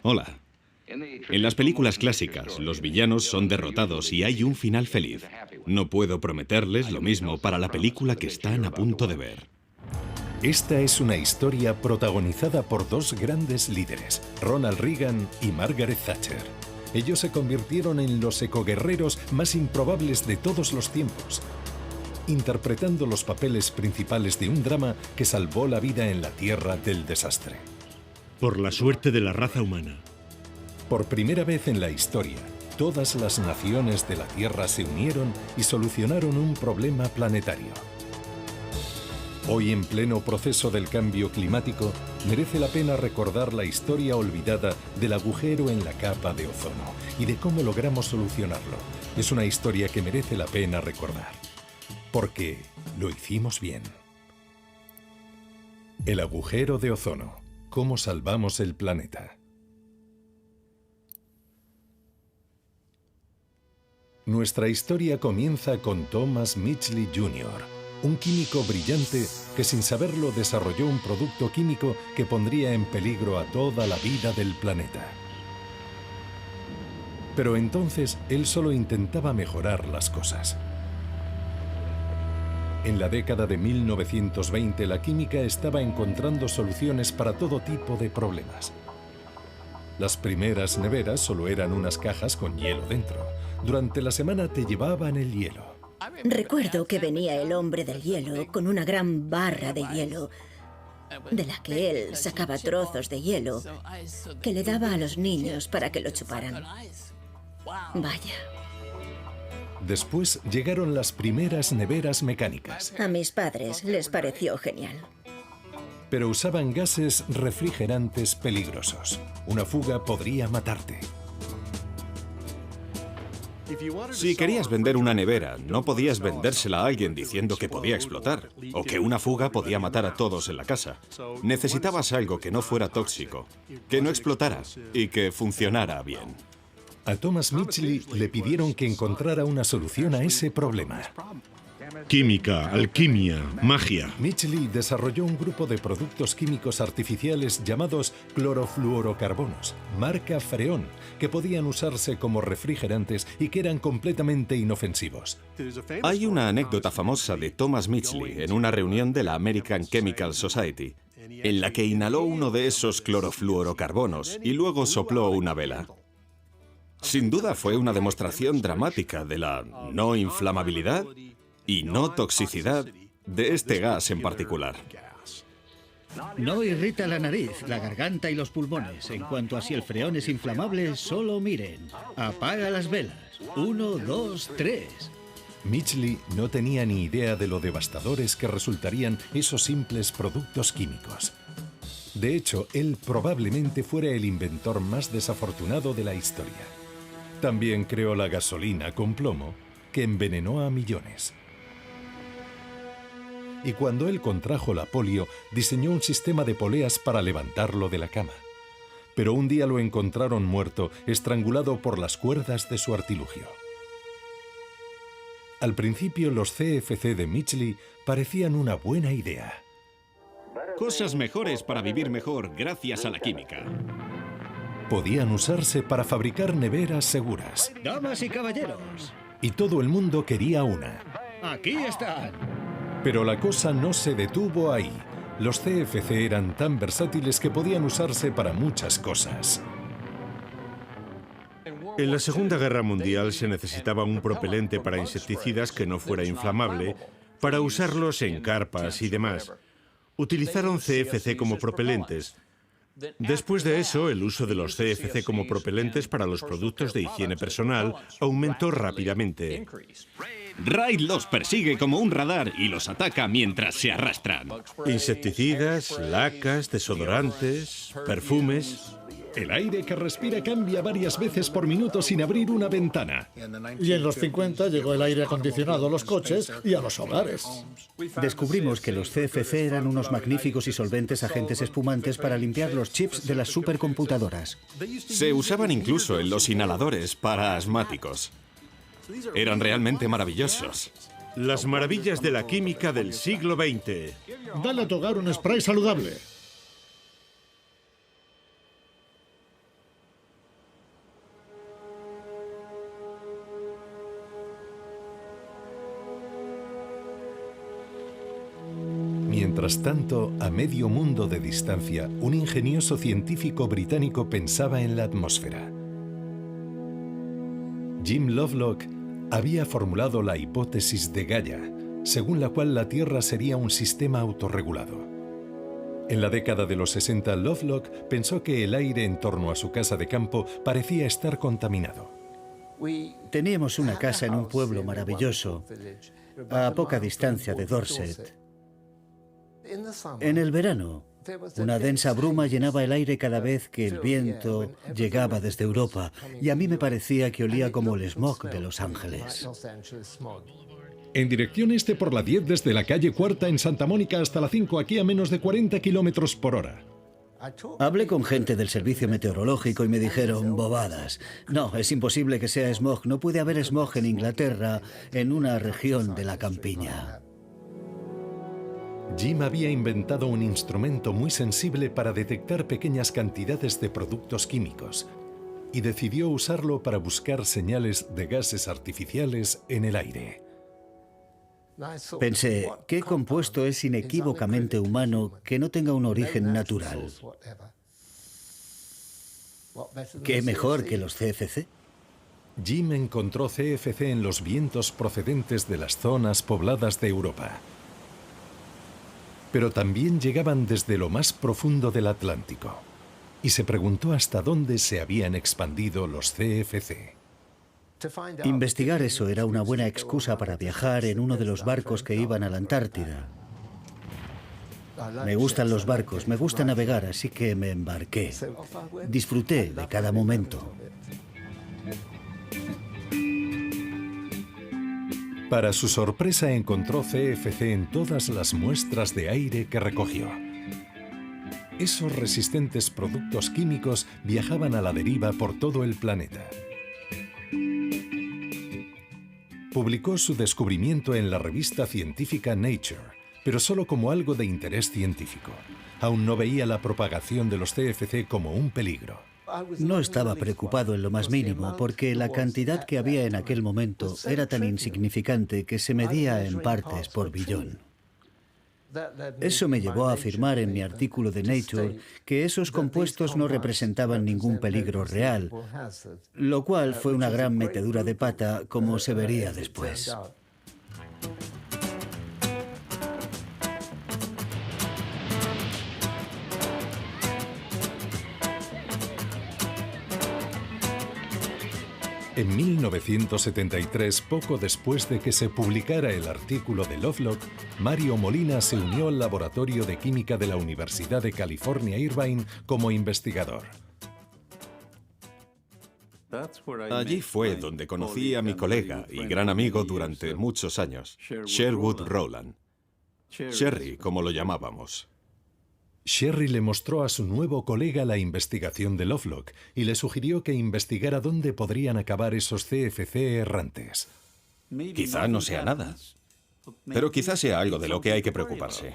Hola. En las películas clásicas, los villanos son derrotados y hay un final feliz. No puedo prometerles lo mismo para la película que están a punto de ver. Esta es una historia protagonizada por dos grandes líderes, Ronald Reagan y Margaret Thatcher. Ellos se convirtieron en los ecoguerreros más improbables de todos los tiempos, interpretando los papeles principales de un drama que salvó la vida en la Tierra del desastre. Por la suerte de la raza humana. Por primera vez en la historia, todas las naciones de la Tierra se unieron y solucionaron un problema planetario. Hoy, en pleno proceso del cambio climático, merece la pena recordar la historia olvidada del agujero en la capa de ozono y de cómo logramos solucionarlo. Es una historia que merece la pena recordar, porque lo hicimos bien. El agujero de ozono. ¿Cómo salvamos el planeta? Nuestra historia comienza con Thomas Mitchell Jr., un químico brillante que sin saberlo desarrolló un producto químico que pondría en peligro a toda la vida del planeta. Pero entonces él solo intentaba mejorar las cosas. En la década de 1920 la química estaba encontrando soluciones para todo tipo de problemas. Las primeras neveras solo eran unas cajas con hielo dentro. Durante la semana te llevaban el hielo. Recuerdo que venía el hombre del hielo con una gran barra de hielo, de la que él sacaba trozos de hielo que le daba a los niños para que lo chuparan. Vaya. Después llegaron las primeras neveras mecánicas. A mis padres les pareció genial. Pero usaban gases refrigerantes peligrosos. Una fuga podría matarte. Si querías vender una nevera, no podías vendérsela a alguien diciendo que podía explotar o que una fuga podía matar a todos en la casa. Necesitabas algo que no fuera tóxico, que no explotara y que funcionara bien. A Thomas Mitchell le pidieron que encontrara una solución a ese problema. Química, alquimia, magia. Mitchell desarrolló un grupo de productos químicos artificiales llamados clorofluorocarbonos, marca Freon, que podían usarse como refrigerantes y que eran completamente inofensivos. Hay una anécdota famosa de Thomas Mitchell en una reunión de la American Chemical Society, en la que inhaló uno de esos clorofluorocarbonos y luego sopló una vela. Sin duda fue una demostración dramática de la no inflamabilidad y no toxicidad de este gas en particular. No irrita la nariz, la garganta y los pulmones. En cuanto a si el freón es inflamable, solo miren. Apaga las velas. 1, 2, 3. Mitchell no tenía ni idea de lo devastadores que resultarían esos simples productos químicos. De hecho, él probablemente fuera el inventor más desafortunado de la historia. También creó la gasolina con plomo, que envenenó a millones. Y cuando él contrajo la polio, diseñó un sistema de poleas para levantarlo de la cama. Pero un día lo encontraron muerto, estrangulado por las cuerdas de su artilugio. Al principio, los CFC de Mitchell parecían una buena idea. Cosas mejores para vivir mejor gracias a la química. Podían usarse para fabricar neveras seguras. Damas y caballeros, Y todo el mundo quería una. aquí están. Pero la cosa no se detuvo ahí. Los CFC eran tan versátiles que podían usarse para muchas cosas. En la Segunda Guerra Mundial se necesitaba un propelente para insecticidas que no fuera inflamable para usarlos en carpas y demás. Utilizaron CFC como propelentes. Después de eso, el uso de los CFC como propelentes para los productos de higiene personal aumentó rápidamente. Raid los persigue como un radar y los ataca mientras se arrastran. Insecticidas, lacas, desodorantes, perfumes. El aire que respira cambia varias veces por minuto sin abrir una ventana. Y en los 50 llegó el aire acondicionado a los coches y a los hogares. Descubrimos que los CFC eran unos magníficos y solventes agentes espumantes para limpiar los chips de las supercomputadoras. Se usaban incluso en los inhaladores para asmáticos. Eran realmente maravillosos. Las maravillas de la química del siglo XX. Dale a tu hogar un spray saludable. Mientras tanto, a medio mundo de distancia, un ingenioso científico británico pensaba en la atmósfera. Jim Lovelock había formulado la hipótesis de Gaia, según la cual la Tierra sería un sistema autorregulado. En la década de los 60, Lovelock pensó que el aire en torno a su casa de campo parecía estar contaminado. Teníamos una casa en un pueblo maravilloso, a poca distancia de Dorset. En el verano, una densa bruma llenaba el aire cada vez que el viento llegaba desde Europa, y a mí me parecía que olía como el smog de Los Ángeles. En dirección este por la 10 desde la calle Cuarta en Santa Mónica hasta la 5, aquí a menos de 40 kilómetros por hora. Hablé con gente del servicio meteorológico y me dijeron bobadas. No, es imposible que sea smog. No puede haber smog en Inglaterra, en una región de la campiña. Jim había inventado un instrumento muy sensible para detectar pequeñas cantidades de productos químicos y decidió usarlo para buscar señales de gases artificiales en el aire. Pensé, ¿qué compuesto es inequívocamente humano que no tenga un origen natural? ¿Qué mejor que los CFC? Jim encontró CFC en los vientos procedentes de las zonas pobladas de Europa. Pero también llegaban desde lo más profundo del Atlántico. Y se preguntó hasta dónde se habían expandido los CFC. Investigar eso era una buena excusa para viajar en uno de los barcos que iban a la Antártida. Me gustan los barcos, me gusta navegar, así que me embarqué. Disfruté de cada momento. Para su sorpresa encontró CFC en todas las muestras de aire que recogió. Esos resistentes productos químicos viajaban a la deriva por todo el planeta. Publicó su descubrimiento en la revista científica Nature, pero solo como algo de interés científico. Aún no veía la propagación de los CFC como un peligro. No estaba preocupado en lo más mínimo, porque la cantidad que había en aquel momento era tan insignificante que se medía en partes por billón. Eso me llevó a afirmar en mi artículo de Nature que esos compuestos no representaban ningún peligro real, lo cual fue una gran metedura de pata, como se vería después. En 1973, poco después de que se publicara el artículo de Lovelock, Mario Molina se unió al laboratorio de química de la Universidad de California, Irvine, como investigador. Allí fue donde conocí a mi colega y gran amigo durante muchos años, Sherwood Rowland. Sherry, como lo llamábamos. Sherry le mostró a su nuevo colega la investigación de Lovelock y le sugirió que investigara dónde podrían acabar esos CFC errantes. Quizá no sea nada, pero quizá sea algo de lo que hay que preocuparse.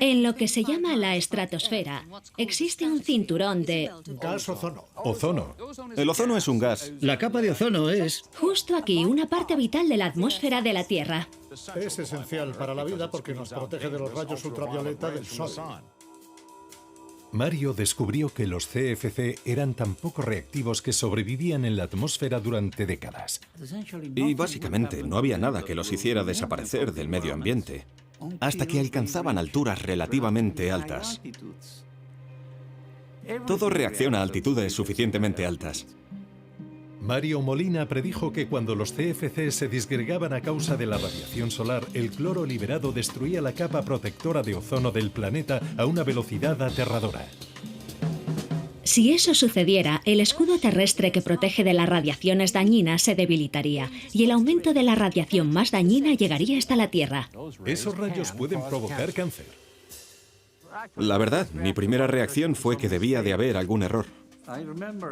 En lo que se llama la estratosfera, existe un cinturón de... Gas ozono. Ozono. El ozono es un gas. La capa de ozono es... Justo aquí, una parte vital de la atmósfera de la Tierra. Es esencial para la vida porque nos protege de los rayos ultravioleta del sol. Mario descubrió que los CFC eran tan poco reactivos que sobrevivían en la atmósfera durante décadas. Y básicamente no había nada que los hiciera desaparecer del medio ambiente, hasta que alcanzaban alturas relativamente altas. Todo reacciona a altitudes suficientemente altas. Mario Molina predijo que cuando los CFC se disgregaban a causa de la radiación solar, el cloro liberado destruía la capa protectora de ozono del planeta a una velocidad aterradora. Si eso sucediera, el escudo terrestre que protege de las radiaciones dañinas se debilitaría y el aumento de la radiación más dañina llegaría hasta la Tierra. Esos rayos pueden provocar cáncer. La verdad, mi primera reacción fue que debía de haber algún error.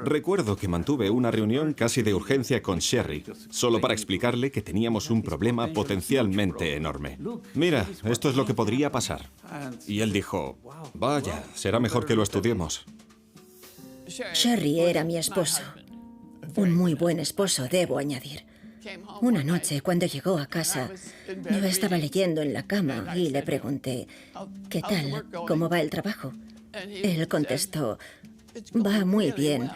Recuerdo que mantuve una reunión casi de urgencia con Sherry, solo para explicarle que teníamos un problema potencialmente enorme. Mira, esto es lo que podría pasar. Y él dijo, vaya, será mejor que lo estudiemos. Sherry era mi esposo. Un muy buen esposo, debo añadir. Una noche, cuando llegó a casa, yo estaba leyendo en la cama y le pregunté, ¿qué tal? ¿Cómo va el trabajo? Él contestó, va muy bien.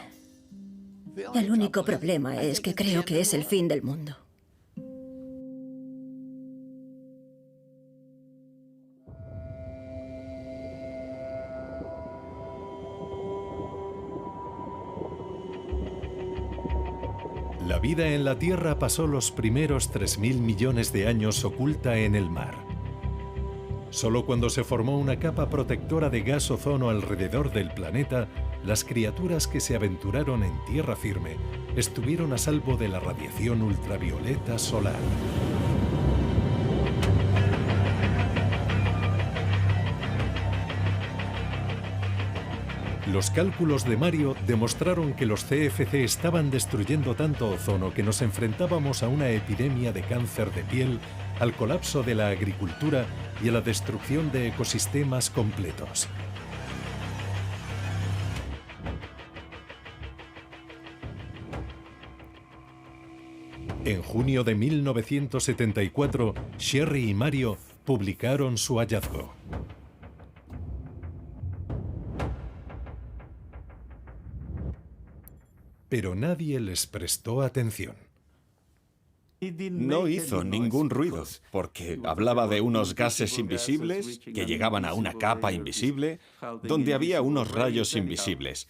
El único problema es que creo que es el fin del mundo. La vida en la Tierra pasó los primeros 3.000 millones de años oculta en el mar. Solo cuando se formó una capa protectora de gas ozono alrededor del planeta, las criaturas que se aventuraron en tierra firme estuvieron a salvo de la radiación ultravioleta solar. Los cálculos de Mario demostraron que los CFC estaban destruyendo tanto ozono que nos enfrentábamos a una epidemia de cáncer de piel, al colapso de la agricultura y a la destrucción de ecosistemas completos. En junio de 1974, Sherry y Mario publicaron su hallazgo. Pero nadie les prestó atención. No hizo ningún ruido, porque hablaba de unos gases invisibles que llegaban a una capa invisible, donde había unos rayos invisibles.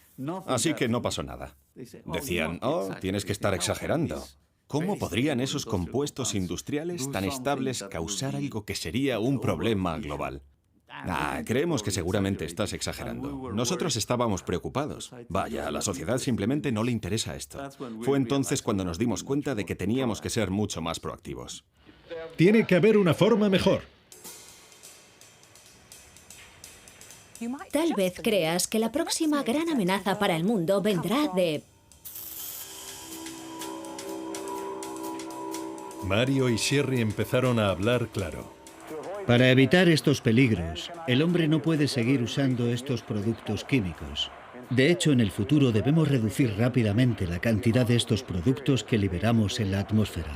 Así que no pasó nada. Decían, oh, tienes que estar exagerando. ¿Cómo podrían esos compuestos industriales tan estables causar algo que sería un problema global? Creemos que seguramente estás exagerando. Nosotros estábamos preocupados. Vaya, a la sociedad simplemente no le interesa esto. Fue entonces cuando nos dimos cuenta de que teníamos que ser mucho más proactivos. Tiene que haber una forma mejor. Tal vez creas que la próxima gran amenaza para el mundo vendrá de... Mario y Sherry empezaron a hablar claro. Para evitar estos peligros, el hombre no puede seguir usando estos productos químicos. De hecho, en el futuro debemos reducir rápidamente la cantidad de estos productos que liberamos en la atmósfera.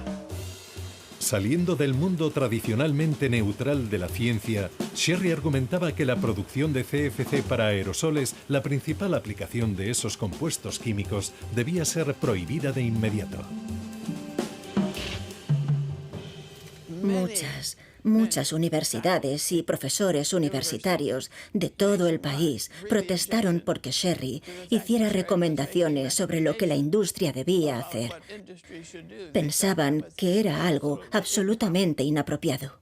Saliendo del mundo tradicionalmente neutral de la ciencia, Sherry argumentaba que la producción de CFC para aerosoles, la principal aplicación de esos compuestos químicos, debía ser prohibida de inmediato. Muchas universidades y profesores universitarios de todo el país protestaron porque Sherry hiciera recomendaciones sobre lo que la industria debía hacer. Pensaban que era algo absolutamente inapropiado.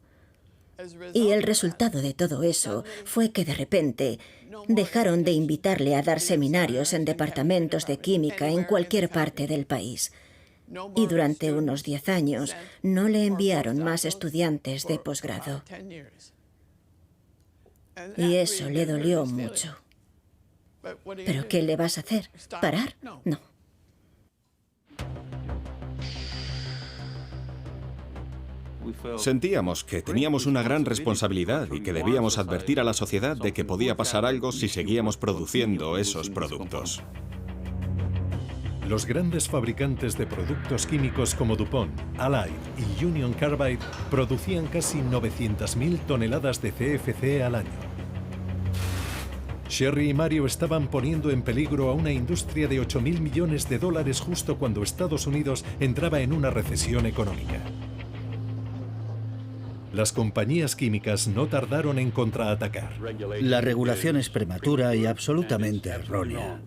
Y el resultado de todo eso fue que de repente dejaron de invitarle a dar seminarios en departamentos de química en cualquier parte del país. Y durante unos 10 años no le enviaron más estudiantes de posgrado. Y eso le dolió mucho. ¿Pero qué le vas a hacer? ¿Parar? No. Sentíamos que teníamos una gran responsabilidad y que debíamos advertir a la sociedad de que podía pasar algo si seguíamos produciendo esos productos. Los grandes fabricantes de productos químicos como DuPont, Allied y Union Carbide producían casi 900.000 toneladas de CFC al año. Sherry y Mario estaban poniendo en peligro a una industria de 8.000 millones de dólares justo cuando Estados Unidos entraba en una recesión económica. Las compañías químicas no tardaron en contraatacar. La regulación es prematura y absolutamente errónea.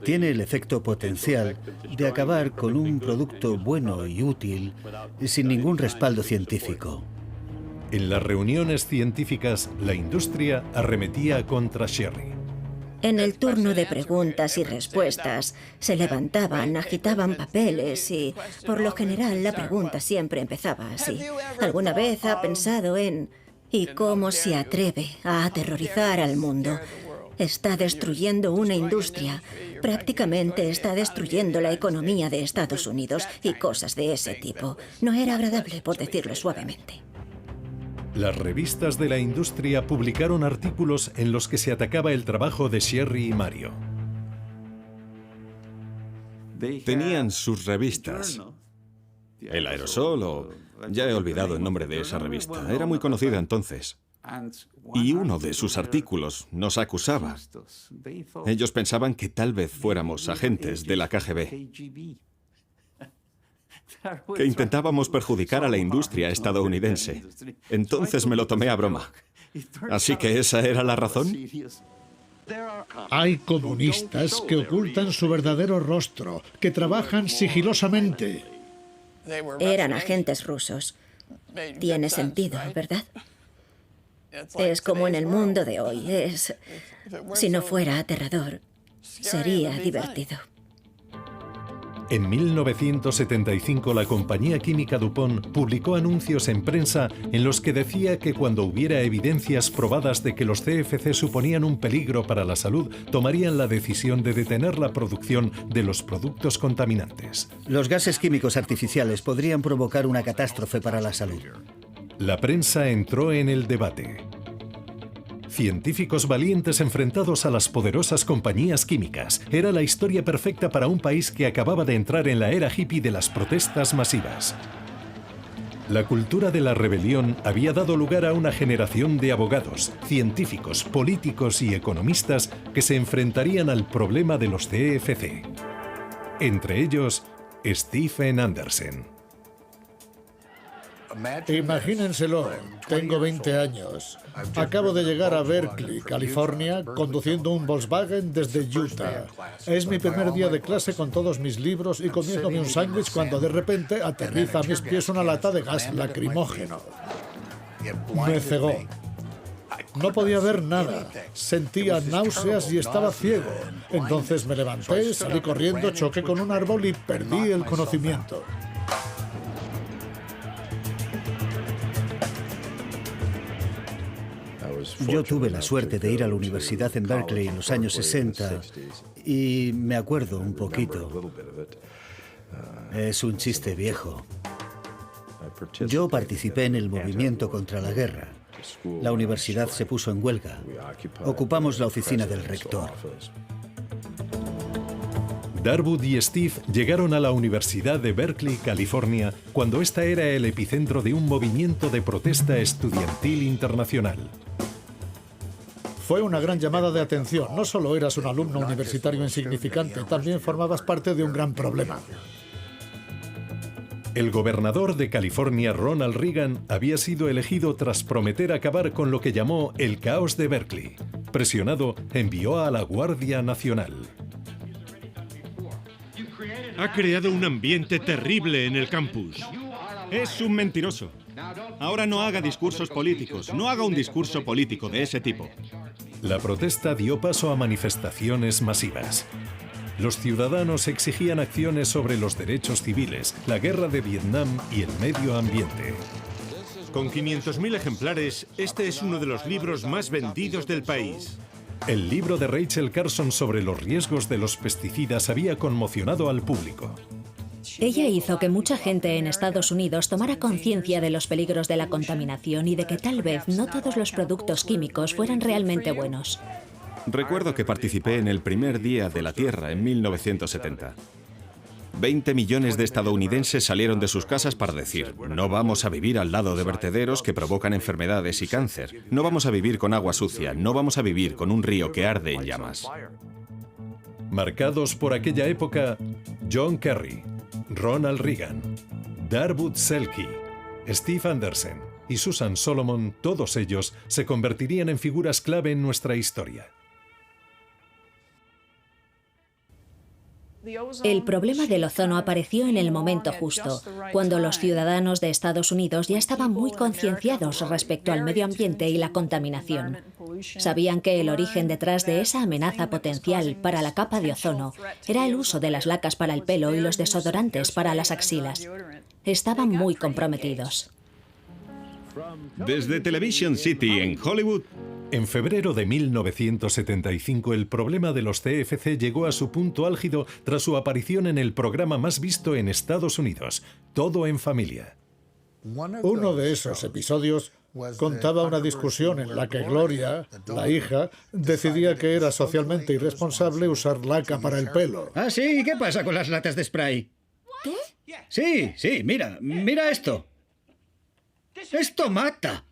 Tiene el efecto potencial de acabar con un producto bueno y útil sin ningún respaldo científico. En las reuniones científicas, la industria arremetía contra Sherry. En el turno de preguntas y respuestas, se levantaban, agitaban papeles y, por lo general, la pregunta siempre empezaba así. ¿Alguna vez ha pensado en... ¿Y cómo se atreve a aterrorizar al mundo? Está destruyendo una industria. Prácticamente está destruyendo la economía de Estados Unidos y cosas de ese tipo. No era agradable, por decirlo suavemente. Las revistas de la industria publicaron artículos en los que se atacaba el trabajo de Sherry y Mario. Tenían sus revistas. El Aerosol o... ya he olvidado el nombre de esa revista. Era muy conocida entonces. Y uno de sus artículos nos acusaba. Ellos pensaban que tal vez fuéramos agentes de la KGB, que intentábamos perjudicar a la industria estadounidense. Entonces me lo tomé a broma. ¿Así que esa era la razón? Hay comunistas que ocultan su verdadero rostro, que trabajan sigilosamente. Eran agentes rusos. Tiene sentido, ¿verdad? Es como en el mundo de hoy. Si no fuera aterrador, sería divertido. En 1975 la compañía química DuPont publicó anuncios en prensa en los que decía que cuando hubiera evidencias probadas de que los CFC suponían un peligro para la salud, tomarían la decisión de detener la producción de los productos contaminantes. Los gases químicos artificiales podrían provocar una catástrofe para la salud. La prensa entró en el debate. Científicos valientes enfrentados a las poderosas compañías químicas. Era la historia perfecta para un país que acababa de entrar en la era hippie de las protestas masivas. La cultura de la rebelión había dado lugar a una generación de abogados, científicos, políticos y economistas que se enfrentarían al problema de los CFC. Entre ellos, Stephen Anderson. Imagínenselo, tengo 20 años. Acabo de llegar a Berkeley, California, conduciendo un Volkswagen desde Utah. Es mi primer día de clase con todos mis libros y comiéndome un sándwich cuando de repente aterriza a mis pies una lata de gas lacrimógeno. Me cegó. No podía ver nada. Sentía náuseas y estaba ciego. Entonces me levanté, salí corriendo, choqué con un árbol y perdí el conocimiento. Yo tuve la suerte de ir a la universidad en Berkeley en los años 60 y me acuerdo un poquito. Es un chiste viejo. Yo participé en el movimiento contra la guerra. La universidad se puso en huelga. Ocupamos la oficina del rector. Darwood y Steve llegaron a la Universidad de Berkeley, California, cuando esta era el epicentro de un movimiento de protesta estudiantil internacional. Fue una gran llamada de atención. No solo eras un alumno universitario insignificante, también formabas parte de un gran problema. El gobernador de California, Ronald Reagan, había sido elegido tras prometer acabar con lo que llamó el caos de Berkeley. Presionado, envió a la Guardia Nacional. Ha creado un ambiente terrible en el campus. Es un mentiroso. Ahora no haga discursos políticos. No haga un discurso político de ese tipo. La protesta dio paso a manifestaciones masivas. Los ciudadanos exigían acciones sobre los derechos civiles, la guerra de Vietnam y el medio ambiente. Con 500.000 ejemplares, este es uno de los libros más vendidos del país. El libro de Rachel Carson sobre los riesgos de los pesticidas había conmocionado al público. Ella hizo que mucha gente en Estados Unidos tomara conciencia de los peligros de la contaminación y de que tal vez no todos los productos químicos fueran realmente buenos. Recuerdo que participé en el primer Día de la Tierra en 1970. 20 millones de estadounidenses salieron de sus casas para decir: no vamos a vivir al lado de vertederos que provocan enfermedades y cáncer. No vamos a vivir con agua sucia. No vamos a vivir con un río que arde en llamas. Marcados por aquella época, John Kerry, Ronald Reagan, Darwood Selke, Steve Anderson y Susan Solomon, todos ellos se convertirían en figuras clave en nuestra historia. El problema del ozono apareció en el momento justo, cuando los ciudadanos de Estados Unidos ya estaban muy concienciados respecto al medio ambiente y la contaminación. Sabían que el origen detrás de esa amenaza potencial para la capa de ozono era el uso de las lacas para el pelo y los desodorantes para las axilas. Estaban muy comprometidos. Desde Television City en Hollywood. En febrero de 1975, el problema de los CFC llegó a su punto álgido tras su aparición en el programa más visto en Estados Unidos, Todo en Familia. Uno de esos episodios contaba una discusión en la que Gloria, la hija, decidía que era socialmente irresponsable usar laca para el pelo. ¿Ah, sí? ¿Qué pasa con las latas de spray? ¿Qué? Sí, mira esto. ¡Esto mata!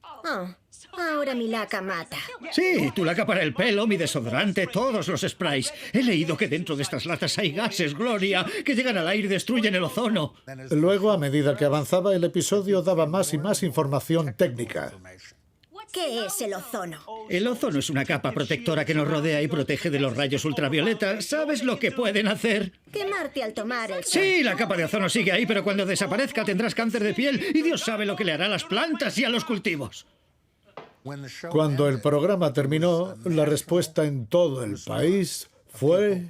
Oh, ahora mi laca mata. Sí, tu laca para el pelo, mi desodorante, todos los sprays. He leído que dentro de estas latas hay gases, Gloria, que llegan al aire y destruyen el ozono. Luego, a medida que avanzaba, el episodio daba más y más información técnica. ¿Qué es el ozono? El ozono es una capa protectora que nos rodea y protege de los rayos ultravioleta. ¿Sabes lo que pueden hacer? Quemarte al tomar el sol. Sí, la capa de ozono sigue ahí, pero cuando desaparezca tendrás cáncer de piel y Dios sabe lo que le hará a las plantas y a los cultivos. Cuando el programa terminó, la respuesta en todo el país fue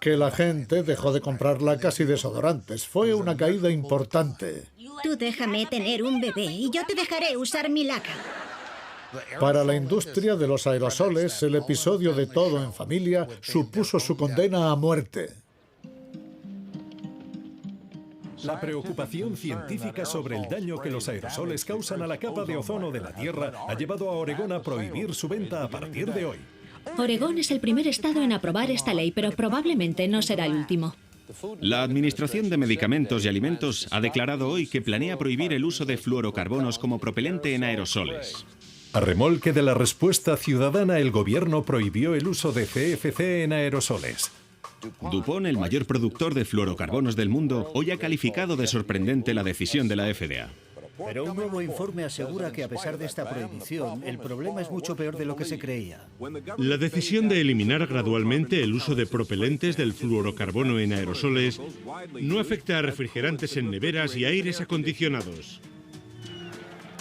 que la gente dejó de comprar lacas y desodorantes. Fue una caída importante. Tú déjame tener un bebé y yo te dejaré usar mi laca. Para la industria de los aerosoles, el episodio de Todo en Familia supuso su condena a muerte. La preocupación científica sobre el daño que los aerosoles causan a la capa de ozono de la Tierra ha llevado a Oregón a prohibir su venta a partir de hoy. Oregón es el primer estado en aprobar esta ley, pero probablemente no será el último. La Administración de Medicamentos y Alimentos ha declarado hoy que planea prohibir el uso de fluorocarbonos como propelente en aerosoles. A remolque de la respuesta ciudadana, el gobierno prohibió el uso de CFC en aerosoles. DuPont, el mayor productor de fluorocarbonos del mundo, hoy ha calificado de sorprendente la decisión de la FDA. Pero un nuevo informe asegura que a pesar de esta prohibición, el problema es mucho peor de lo que se creía. La decisión de eliminar gradualmente el uso de propelentes del fluorocarbono en aerosoles no afecta a refrigerantes en neveras y aires acondicionados.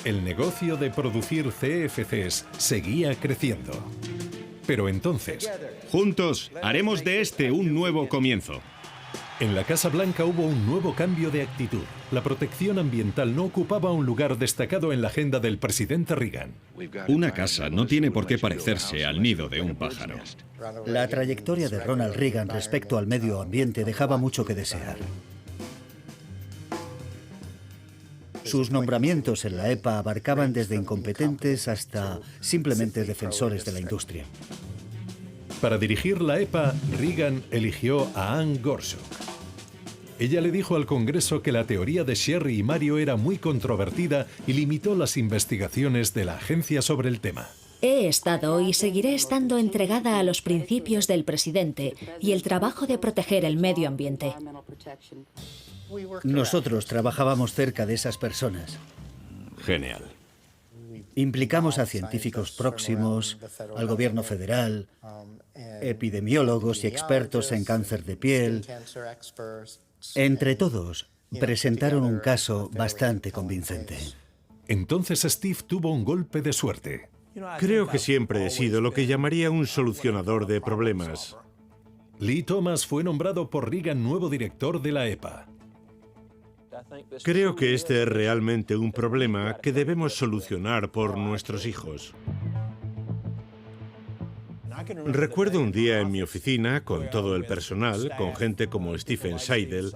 El negocio de producir CFCs seguía creciendo. Pero entonces, Juntos, haremos de este un nuevo comienzo. en la Casa Blanca hubo un nuevo cambio de actitud. La protección ambiental no ocupaba un lugar destacado en la agenda del presidente Reagan. Una casa no tiene por qué parecerse al nido de un pájaro. La trayectoria de Ronald Reagan respecto al medio ambiente dejaba mucho que desear. Sus nombramientos en la EPA abarcaban desde incompetentes hasta simplemente defensores de la industria. Para dirigir la EPA, Reagan eligió a Ann Gorsuch. Ella le dijo al Congreso que la teoría de Sherry y Mario era muy controvertida y limitó las investigaciones de la agencia sobre el tema. He estado y seguiré estando entregada a los principios del presidente y el trabajo de proteger el medio ambiente. Nosotros trabajábamos cerca de esas personas. Genial. Implicamos a científicos próximos, al gobierno federal, epidemiólogos y expertos en cáncer de piel. Entre todos, presentaron un caso bastante convincente. Entonces Steve tuvo un golpe de suerte. Creo que siempre he sido lo que llamaría un solucionador de problemas. Lee Thomas fue nombrado por Reagan nuevo director de la EPA. Creo que este es realmente un problema que debemos solucionar por nuestros hijos. Recuerdo un día en mi oficina, con todo el personal, con gente como Stephen Seidel,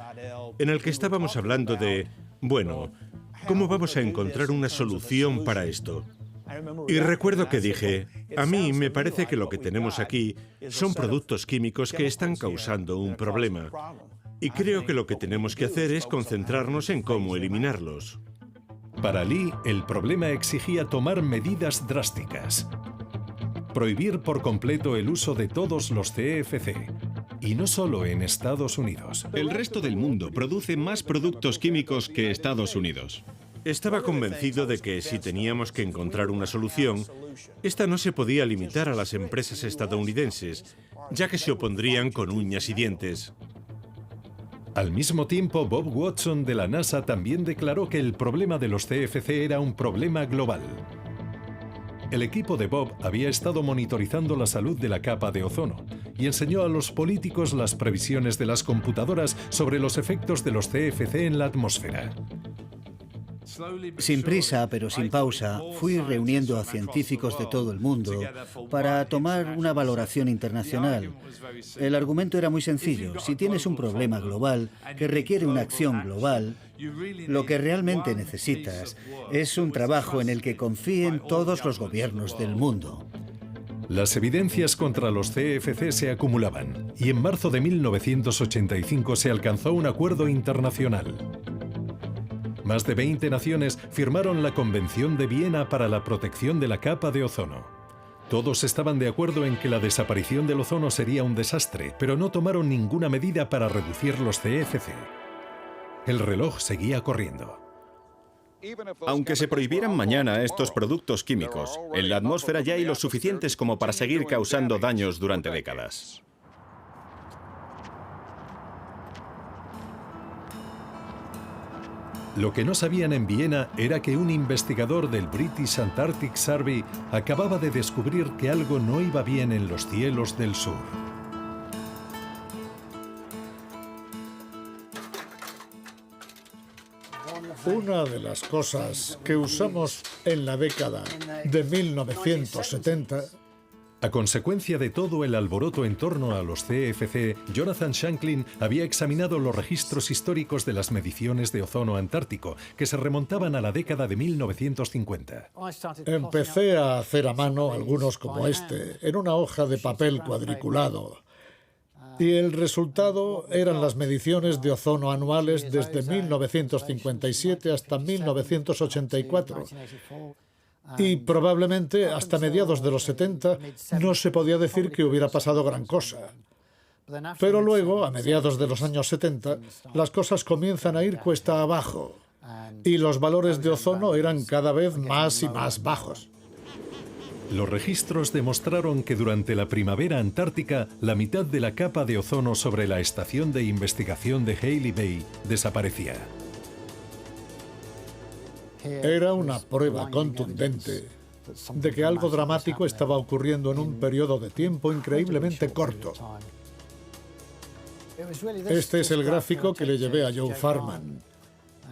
en el que estábamos hablando de, bueno, ¿cómo vamos a encontrar una solución para esto? Y recuerdo que dije, a mí me parece que lo que tenemos aquí son productos químicos que están causando un problema. Y creo que lo que tenemos que hacer es concentrarnos en cómo eliminarlos. Para Lee, el problema exigía tomar medidas drásticas. Prohibir por completo el uso de todos los CFC. Y no solo en Estados Unidos. El resto del mundo produce más productos químicos que Estados Unidos. Estaba convencido de que si teníamos que encontrar una solución, esta no se podía limitar a las empresas estadounidenses, ya que se opondrían con uñas y dientes. Al mismo tiempo, Bob Watson de la NASA también declaró que el problema de los CFC era un problema global. El equipo de Bob había estado monitorizando la salud de la capa de ozono y enseñó a los políticos las previsiones de las computadoras sobre los efectos de los CFC en la atmósfera. Sin prisa, pero sin pausa, fui reuniendo a científicos de todo el mundo para tomar una valoración internacional. El argumento era muy sencillo. Si tienes un problema global que requiere una acción global, lo que realmente necesitas es un trabajo en el que confíen todos los gobiernos del mundo. Las evidencias contra los CFC se acumulaban y en marzo de 1985 se alcanzó un acuerdo internacional. Más de 20 naciones firmaron la Convención de Viena para la protección de la capa de ozono. Todos estaban de acuerdo en que la desaparición del ozono sería un desastre, pero no tomaron ninguna medida para reducir los CFC. El reloj seguía corriendo. Aunque se prohibieran mañana estos productos químicos, en la atmósfera ya hay los suficientes como para seguir causando daños durante décadas. Lo que no sabían en Viena era que un investigador del British Antarctic Survey acababa de descubrir que algo no iba bien en los cielos del sur. Una de las cosas que usamos en la década de 1970... A consecuencia de todo el alboroto en torno a los CFC, Jonathan Shanklin había examinado los registros históricos de las mediciones de ozono antártico, que se remontaban a la década de 1950. Empecé a hacer a mano algunos como este, en una hoja de papel cuadriculado. Y el resultado eran las mediciones de ozono anuales desde 1957 hasta 1984. Y probablemente hasta mediados de los 70 no se podía decir que hubiera pasado gran cosa. Pero luego, a mediados de los años 70, las cosas comienzan a ir cuesta abajo y los valores de ozono eran cada vez más y más bajos. Los registros demostraron que durante la primavera antártica, la mitad de la capa de ozono sobre la estación de investigación de Haley Bay desaparecía. Era una prueba contundente de que algo dramático estaba ocurriendo en un periodo de tiempo increíblemente corto. Este es el gráfico que le llevé a Joe Farman.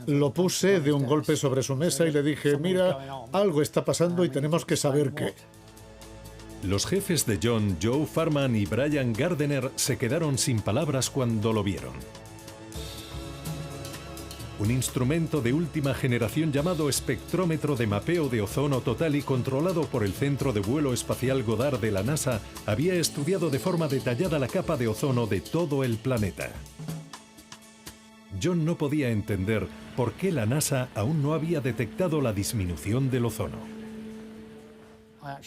Lo puse de un golpe sobre su mesa y le dije, mira, algo está pasando y tenemos que saber qué. Los jefes de John, Joe Farman y Brian Gardner se quedaron sin palabras cuando lo vieron. Un instrumento de última generación llamado espectrómetro de mapeo de ozono total y controlado por el Centro de Vuelo Espacial Goddard de la NASA había estudiado de forma detallada la capa de ozono de todo el planeta. John no podía entender por qué la NASA aún no había detectado la disminución del ozono.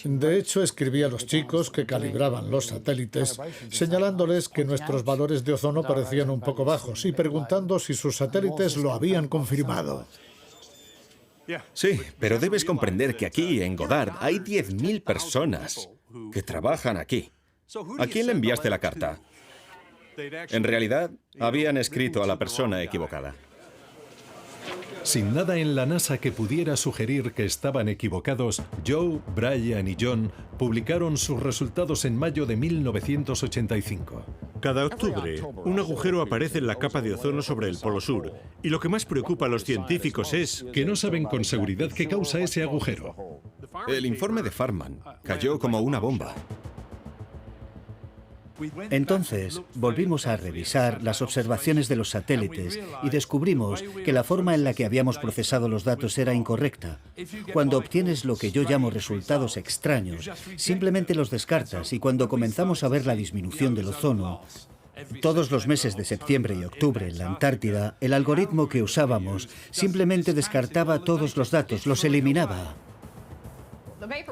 De hecho, escribí a los chicos que calibraban los satélites, señalándoles que nuestros valores de ozono parecían un poco bajos y preguntando si sus satélites lo habían confirmado. Sí, pero debes comprender que aquí, en Goddard, hay 10.000 personas que trabajan aquí. ¿A quién le enviaste la carta? En realidad, habían escrito a la persona equivocada. Sin nada en la NASA que pudiera sugerir que estaban equivocados, Joe, Brian y John publicaron sus resultados en mayo de 1985. Cada octubre, un agujero aparece en la capa de ozono sobre el Polo Sur, y lo que más preocupa a los científicos es que no saben con seguridad qué causa ese agujero. El informe de Farman cayó como una bomba. Entonces, volvimos a revisar las observaciones de los satélites y descubrimos que la forma en la que habíamos procesado los datos era incorrecta. Cuando obtienes lo que yo llamo resultados extraños, simplemente los descartas y cuando comenzamos a ver la disminución del ozono, todos los meses de septiembre y octubre en la Antártida, el algoritmo que usábamos simplemente descartaba todos los datos, los eliminaba.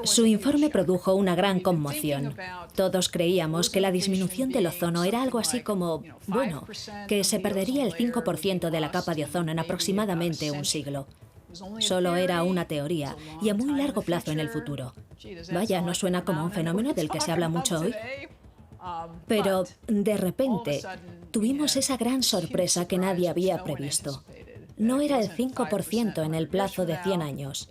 Su informe produjo una gran conmoción. Todos creíamos que la disminución del ozono era algo así como, bueno, que se perdería el 5% de la capa de ozono en aproximadamente un siglo. Solo era una teoría y a muy largo plazo en el futuro. Vaya, ¿no suena como un fenómeno del que se habla mucho hoy? Pero, de repente, tuvimos esa gran sorpresa que nadie había previsto. No era el 5% en el plazo de 100 años,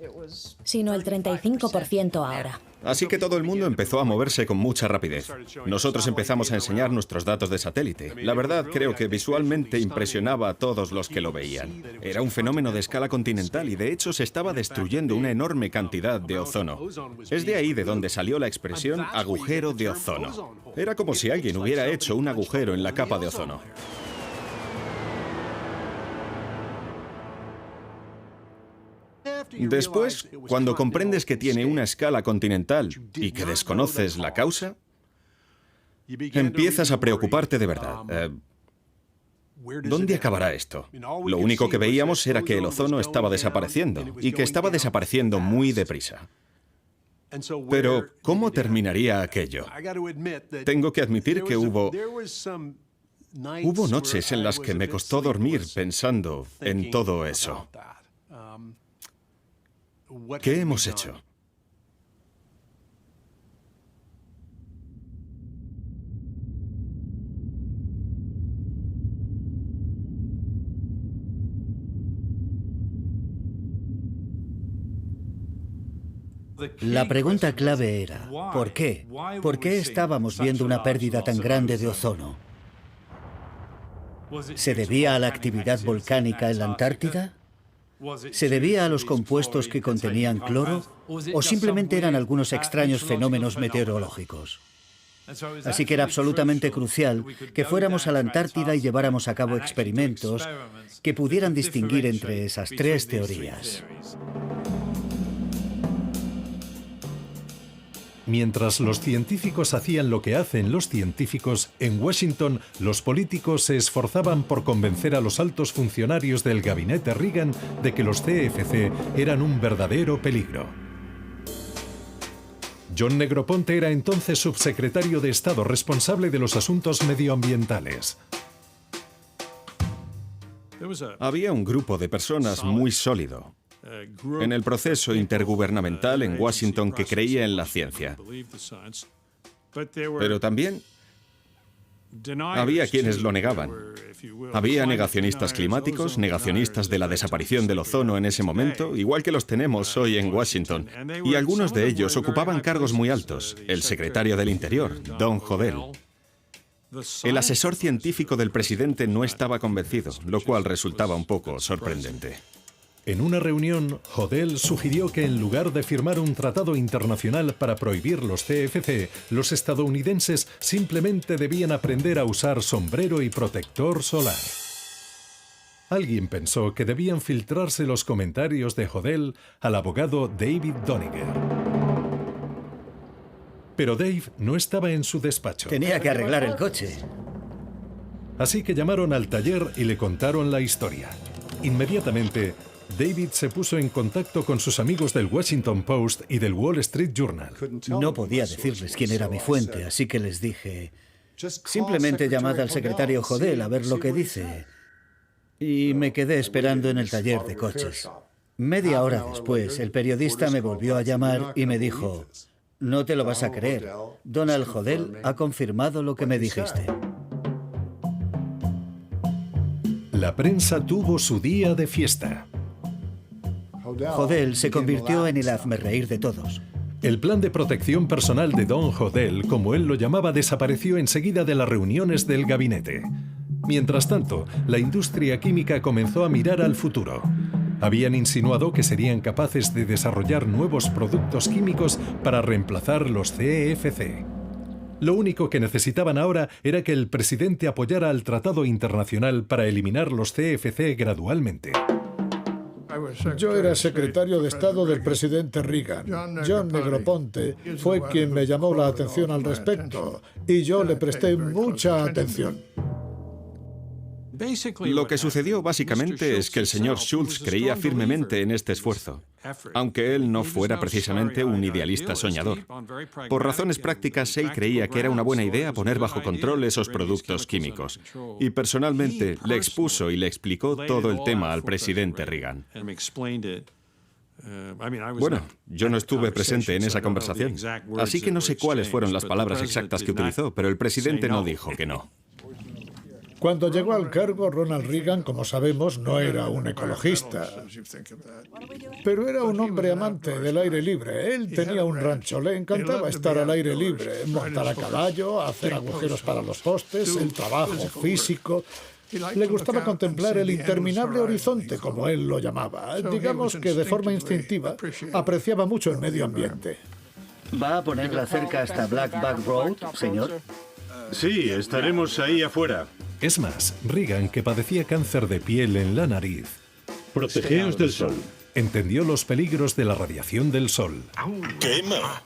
sino el 35% ahora. Así que todo el mundo empezó a moverse con mucha rapidez. Nosotros empezamos a enseñar nuestros datos de satélite. La verdad, creo que visualmente impresionaba a todos los que lo veían. Era un fenómeno de escala continental y de hecho se estaba destruyendo una enorme cantidad de ozono. Es de ahí de donde salió la expresión agujero de ozono. Era como si alguien hubiera hecho un agujero en la capa de ozono. Después, cuando comprendes que tiene una escala continental y que desconoces la causa, empiezas a preocuparte de verdad. ¿Dónde acabará esto? Lo único que veíamos era que el ozono estaba desapareciendo, y que estaba desapareciendo muy deprisa. Pero, ¿cómo terminaría aquello? Tengo que admitir que hubo noches en las que me costó dormir pensando en todo eso. ¿Qué hemos hecho? La pregunta clave era, ¿por qué? ¿Por qué estábamos viendo una pérdida tan grande de ozono? ¿Se debía a la actividad volcánica en la Antártida? ¿Se debía a los compuestos que contenían cloro? ¿O simplemente eran algunos extraños fenómenos meteorológicos? Así que era absolutamente crucial que fuéramos a la Antártida y lleváramos a cabo experimentos que pudieran distinguir entre esas tres teorías. Mientras los científicos hacían lo que hacen los científicos, en Washington los políticos se esforzaban por convencer a los altos funcionarios del gabinete Reagan de que los CFC eran un verdadero peligro. John Negroponte era entonces subsecretario de Estado responsable de los asuntos medioambientales. Había un grupo de personas muy sólido en el proceso intergubernamental en Washington que creía en la ciencia. Pero también había quienes lo negaban. Había negacionistas climáticos, negacionistas de la desaparición del ozono en ese momento, igual que los tenemos hoy en Washington. Y algunos de ellos ocupaban cargos muy altos. El secretario del Interior, Don Hodel. El asesor científico del presidente no estaba convencido, lo cual resultaba un poco sorprendente. En una reunión, Hodel sugirió que en lugar de firmar un tratado internacional para prohibir los CFC, los estadounidenses simplemente debían aprender a usar sombrero y protector solar. Alguien pensó que debían filtrarse los comentarios de Hodel al abogado David Doniger. Pero Dave no estaba en su despacho. Tenía que arreglar el coche. Así que llamaron al taller y le contaron la historia. Inmediatamente, David se puso en contacto con sus amigos del Washington Post y del Wall Street Journal. No podía decirles quién era mi fuente, así que les dije, simplemente llamad al secretario Hodel a ver lo que dice. Y me quedé esperando en el taller de coches. Media hora después, el periodista me volvió a llamar y me dijo, no te lo vas a creer, Donald Hodel ha confirmado lo que me dijiste. La prensa tuvo su día de fiesta. Hodel se convirtió en el hazmerreír de todos. El plan de protección personal de Don Hodel, como él lo llamaba, desapareció enseguida de las reuniones del gabinete. Mientras tanto, la industria química comenzó a mirar al futuro. Habían insinuado que serían capaces de desarrollar nuevos productos químicos para reemplazar los CFC. Lo único que necesitaban ahora era que el presidente apoyara al tratado internacional para eliminar los CFC gradualmente. Yo era secretario de Estado del presidente Reagan. John Negroponte fue quien me llamó la atención al respecto y yo le presté mucha atención. Lo que sucedió básicamente es que el señor Schultz creía firmemente en este esfuerzo, aunque él no fuera precisamente un idealista soñador. Por razones prácticas, él creía que era una buena idea poner bajo control esos productos químicos. Y personalmente le expuso y le explicó todo el tema al presidente Reagan. Bueno, yo no estuve presente en esa conversación, así que no sé cuáles fueron las palabras exactas que utilizó, pero el presidente no dijo que no. Cuando llegó al cargo, Ronald Reagan, como sabemos, no era un ecologista, pero era un hombre amante del aire libre. Él tenía un rancho, le encantaba estar al aire libre, montar a caballo, hacer agujeros para los postes, el trabajo físico. Le gustaba contemplar el interminable horizonte, como él lo llamaba. Digamos que de forma instintiva apreciaba mucho el medio ambiente. ¿Va a poner la cerca hasta Blackback Road, señor? Sí, estaremos ahí afuera. Es más, Reagan, que padecía cáncer de piel en la nariz, Protegeos del sol. entendió los peligros de la radiación del Sol. ¡Quema!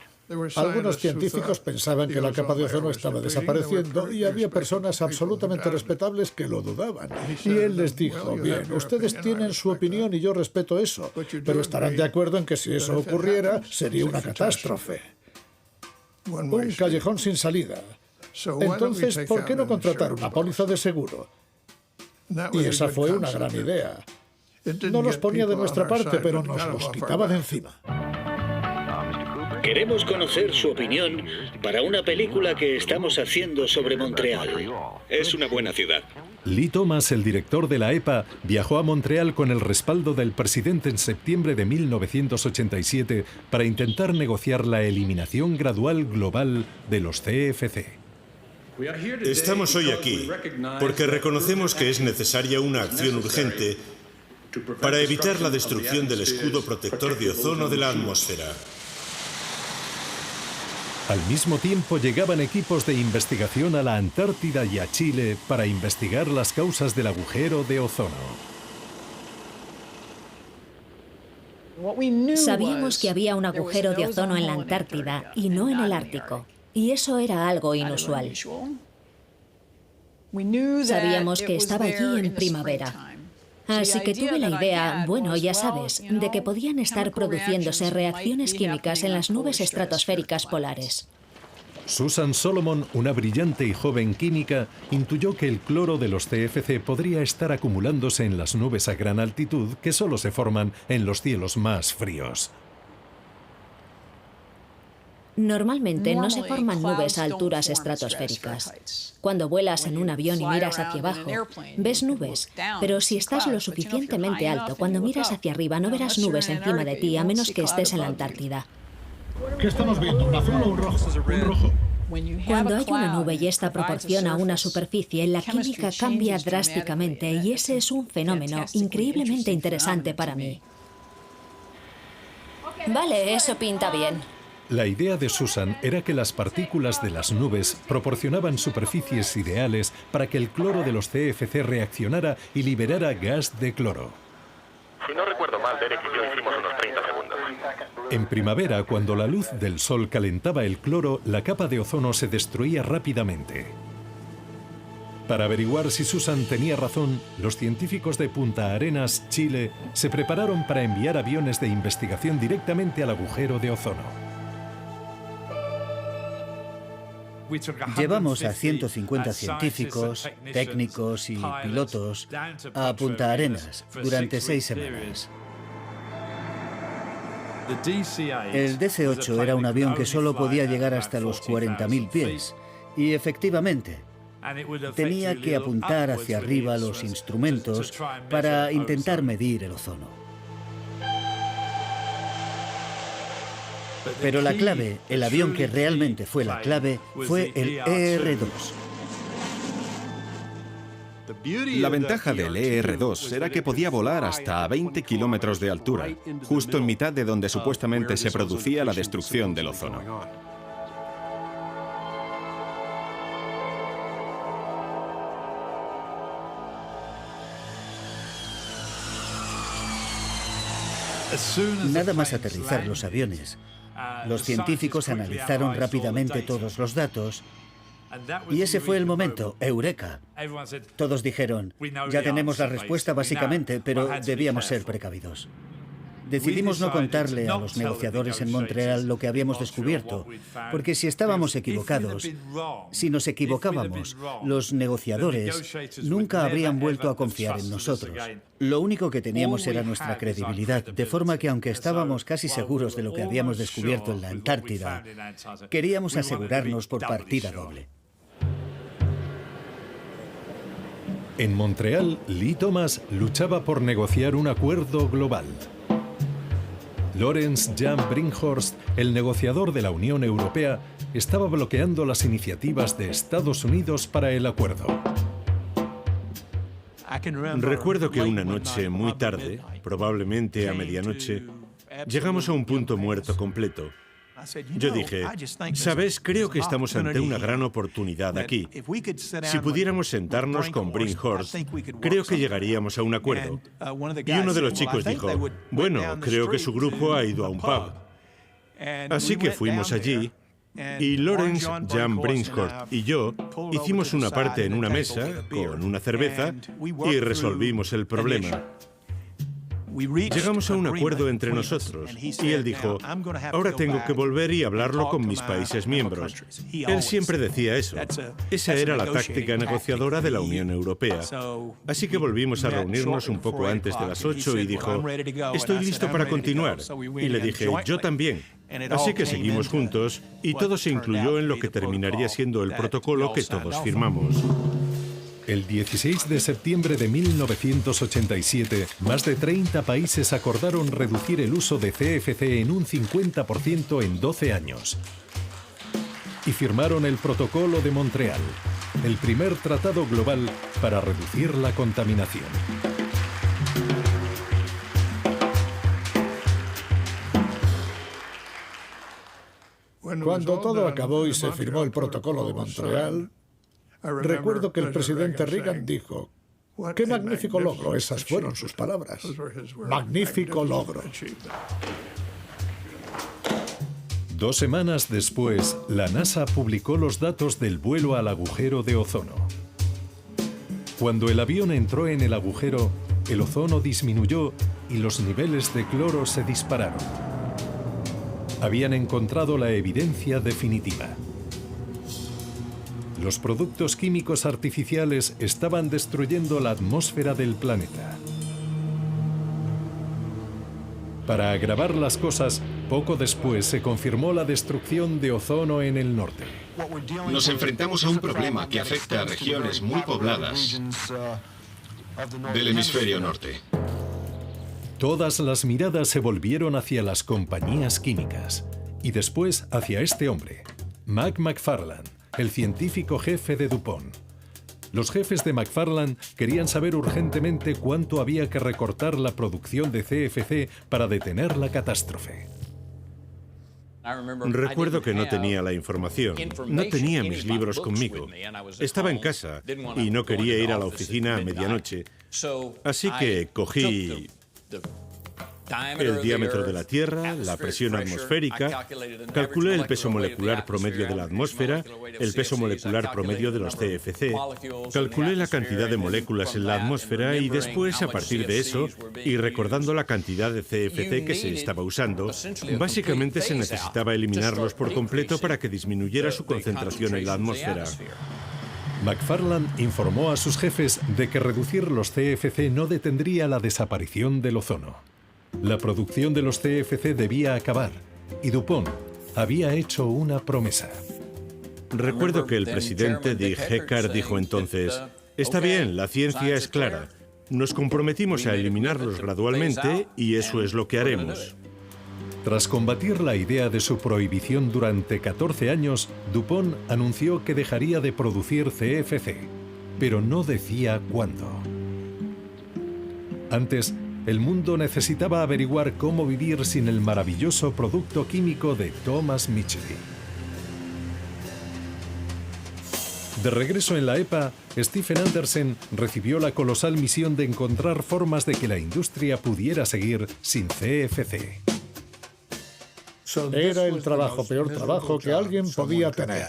Algunos científicos pensaban que la capa de ozono estaba desapareciendo y había personas absolutamente respetables que lo dudaban. Y él les dijo, bien, ustedes tienen su opinión y yo respeto eso, pero estarán de acuerdo en que si eso ocurriera sería una catástrofe. Un callejón sin salida. Entonces, ¿por qué no contratar una póliza de seguro? Y esa fue una gran idea. No los ponía de nuestra parte, pero nos los quitaba de encima. Queremos conocer su opinión para una película que estamos haciendo sobre Montreal. Es una buena ciudad. Lee Thomas, el director de la EPA, viajó a Montreal con el respaldo del presidente en septiembre de 1987 para intentar negociar la eliminación gradual global de los CFC. Estamos hoy aquí porque reconocemos que es necesaria una acción urgente para evitar la destrucción del escudo protector de ozono de la atmósfera. Al mismo tiempo llegaban equipos de investigación a la Antártida y a Chile para investigar las causas del agujero de ozono. Sabíamos que había un agujero de ozono en la Antártida y no en el Ártico, y eso era algo inusual. Sabíamos que estaba allí en primavera. Así que tuve la idea, bueno, ya sabes, de que podían estar produciéndose reacciones químicas en las nubes estratosféricas polares. Susan Solomon, una brillante y joven química, intuyó que el cloro de los CFC podría estar acumulándose en las nubes a gran altitud que solo se forman en los cielos más fríos. Normalmente no se forman nubes a alturas estratosféricas. Cuando vuelas en un avión y miras hacia abajo, ves nubes, pero si estás lo suficientemente alto, cuando miras hacia arriba no verás nubes encima de ti a menos que estés en la Antártida. ¿Qué estamos viendo? ¿Un azul o un rojo? Un rojo. Cuando hay una nube y esta proporciona una superficie, la química cambia drásticamente y ese es un fenómeno increíblemente interesante para mí. Vale, eso pinta bien. La idea de Susan era que las partículas de las nubes proporcionaban superficies ideales para que el cloro de los CFC reaccionara y liberara gas de cloro. Si no recuerdo mal, Derek y yo hicimos unos 30 segundos. En primavera, cuando la luz del sol calentaba el cloro, la capa de ozono se destruía rápidamente. Para averiguar si Susan tenía razón, los científicos de Punta Arenas, Chile, se prepararon para enviar aviones de investigación directamente al agujero de ozono. Llevamos a 150 científicos, técnicos y pilotos a Punta Arenas durante 6 semanas. El DC-8 era un avión que solo podía llegar hasta los 40.000 pies y efectivamente tenía que apuntar hacia arriba los instrumentos para intentar medir el ozono. Pero la clave, el avión que realmente fue la clave, fue el ER-2. La ventaja del ER-2 era que podía volar hasta a 20 kilómetros de altura, justo en mitad de donde supuestamente se producía la destrucción del ozono. Nada más aterrizar los aviones, los científicos analizaron rápidamente todos los datos y ese fue el momento, ¡eureka! Todos dijeron, ya tenemos la respuesta básicamente, pero debíamos ser precavidos. Decidimos no contarle a los negociadores en Montreal lo que habíamos descubierto, porque si estábamos equivocados, si nos equivocábamos, los negociadores nunca habrían vuelto a confiar en nosotros. Lo único que teníamos era nuestra credibilidad, de forma que aunque estábamos casi seguros de lo que habíamos descubierto en la Antártida, queríamos asegurarnos por partida doble. En Montreal, Lee Thomas luchaba por negociar un acuerdo global. Lawrence Jan Brinkhorst, el negociador de la Unión Europea, estaba bloqueando las iniciativas de Estados Unidos para el acuerdo. Recuerdo que una noche muy tarde, probablemente a medianoche, llegamos a un punto muerto completo. Yo dije, ¿sabes? Creo que estamos ante una gran oportunidad aquí. Si pudiéramos sentarnos con Brinkhorst, creo que llegaríamos a un acuerdo. Y uno de los chicos dijo, bueno, creo que su grupo ha ido a un pub. Así que fuimos allí y Lawrence, Jan Brinkhorst y yo hicimos una parte en una mesa con una cerveza y resolvimos el problema. Llegamos a un acuerdo entre nosotros y él dijo, ahora tengo que volver y hablarlo con mis países miembros. Él siempre decía eso. Esa era la táctica negociadora de la Unión Europea. Así que volvimos a reunirnos un poco antes de las 8 y dijo, estoy listo para continuar. Y le dije, yo también. Así que seguimos juntos y todo se incluyó en lo que terminaría siendo el protocolo que todos firmamos. El 16 de septiembre de 1987, más de 30 países acordaron reducir el uso de CFC en un 50% en 12 años. Y firmaron el Protocolo de Montreal, el primer tratado global para reducir la contaminación. Cuando todo acabó y se firmó el Protocolo de Montreal, recuerdo que el presidente Reagan dijo, ¡qué magnífico logro! Esas fueron sus palabras. ¡Magnífico logro! 2 semanas después, la NASA publicó los datos del vuelo al agujero de ozono. Cuando el avión entró en el agujero, el ozono disminuyó y los niveles de cloro se dispararon. Habían encontrado la evidencia definitiva. Los productos químicos artificiales estaban destruyendo la atmósfera del planeta. Para agravar las cosas, poco después se confirmó la destrucción de ozono en el norte. Nos enfrentamos a un problema que afecta a regiones muy pobladas del hemisferio norte. Todas las miradas se volvieron hacia las compañías químicas y después hacia este hombre, Mac McFarland, el científico jefe de DuPont. Los jefes de McFarland querían saber urgentemente cuánto había que recortar la producción de CFC para detener la catástrofe. Recuerdo que no tenía la información, no tenía mis libros conmigo. Estaba en casa y no quería ir a la oficina a medianoche. Así que cogí el diámetro de la Tierra, la presión atmosférica, calculé el peso molecular promedio de la atmósfera, el peso molecular promedio de los CFC, calculé la cantidad de moléculas en la atmósfera y después, a partir de eso, y recordando la cantidad de CFC que se estaba usando, básicamente se necesitaba eliminarlos por completo para que disminuyera su concentración en la atmósfera. McFarland informó a sus jefes de que reducir los CFC no detendría la desaparición del ozono. La producción de los CFC debía acabar, y DuPont había hecho una promesa. Recuerdo que el presidente Dick Heckard dijo entonces, está bien, la ciencia es clara. Nos comprometimos a eliminarlos gradualmente y eso es lo que haremos. Tras combatir la idea de su prohibición durante 14 años, DuPont anunció que dejaría de producir CFC, pero no decía cuándo. Antes, el mundo necesitaba averiguar cómo vivir sin el maravilloso producto químico de Thomas Mitchell. De regreso en la EPA, Stephen Anderson recibió la colosal misión de encontrar formas de que la industria pudiera seguir sin CFC. Era el peor trabajo que alguien podía tener.